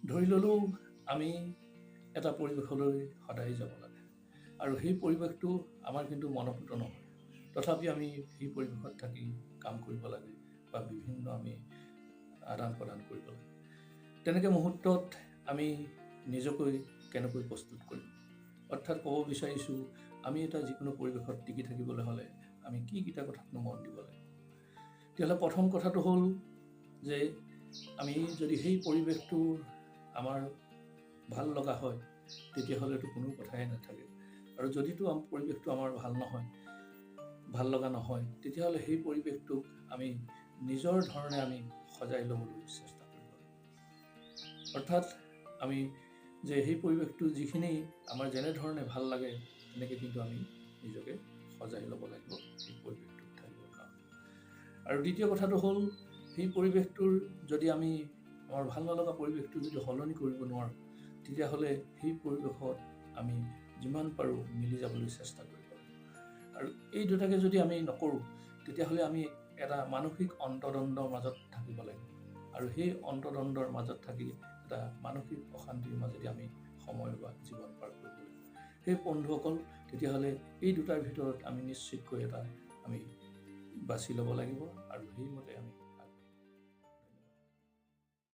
ধৰি ল'লোঁ আমি এটা পৰিৱেশলৈ সদায় যাব লাগে আৰু সেই পৰিৱেশটো আমাৰ কিন্তু মনপুত নহয়, তথাপি আমি সেই পৰিৱেশত থাকি কাম কৰিব লাগে বা বিভিন্ন আমি আদান প্ৰদান কৰিব লাগে। তেনেকৈ মুহূৰ্তত আমি নিজকৈ কেনেকৈ প্ৰস্তুত কৰিম, অৰ্থাৎ ক'ব বিচাৰিছোঁ আমি এটা যিকোনো পৰিৱেশত টিকি থাকিবলৈ হ'লে আমি কি কেইটা কথাতনো মন দিব লাগে। তেতিয়াহ'লে প্ৰথম কথাটো হ'ল যে আমি যদি সেই পৰিৱেশটো আমাৰ ভাল লগা হয় তেতিয়াহ'লেতো কোনো কথাই নাথাকে, আৰু যদিতো পৰিৱেশটো আমাৰ ভাল লগা নহয় তেতিয়াহ'লে সেই পৰিৱেশটোক আমি নিজৰ ধৰণে আমি সজাই ল'বলৈ চেষ্টা কৰিব লাগে। অৰ্থাৎ আমি যে সেই পৰিৱেশটো যিখিনি আমাৰ যেনেধৰণে ভাল লাগে তেনেকৈ কিন্তু আমি নিজকে সজাই ল'ব লাগিব সেই পৰিৱেশটোত থাকিবৰ কাৰণে। আৰু দ্বিতীয় কথাটো হ'ল সেই পৰিৱেশটোৰ যদি আমি আমাৰ ভাল নলগা পৰিৱেশটো যদি সলনি কৰিব নোৱাৰোঁ তেতিয়াহ'লে সেই পৰিৱেশত আমি যিমান পাৰোঁ মিলি যাবলৈ চেষ্টা কৰিব লাগিব। আৰু এই দুটাকে যদি আমি নকৰোঁ তেতিয়াহ'লে আমি এটা মানসিক অন্তৰ্দ্বন্দ্বৰ মাজত থাকিব লাগিব, আৰু সেই অন্তৰ্দ্বন্দ্বৰ মাজত থাকি এটা মানসিক অশান্তিৰ মাজেদি আমি সময় বা জীৱন পাৰ কৰিব লাগিব। সেই বন্ধুসকল তেতিয়াহ'লে এই দুটাৰ ভিতৰত আমি নিশ্চিতকৈ এটা আমি বাছি ল'ব লাগিব আৰু সেইমতে আমি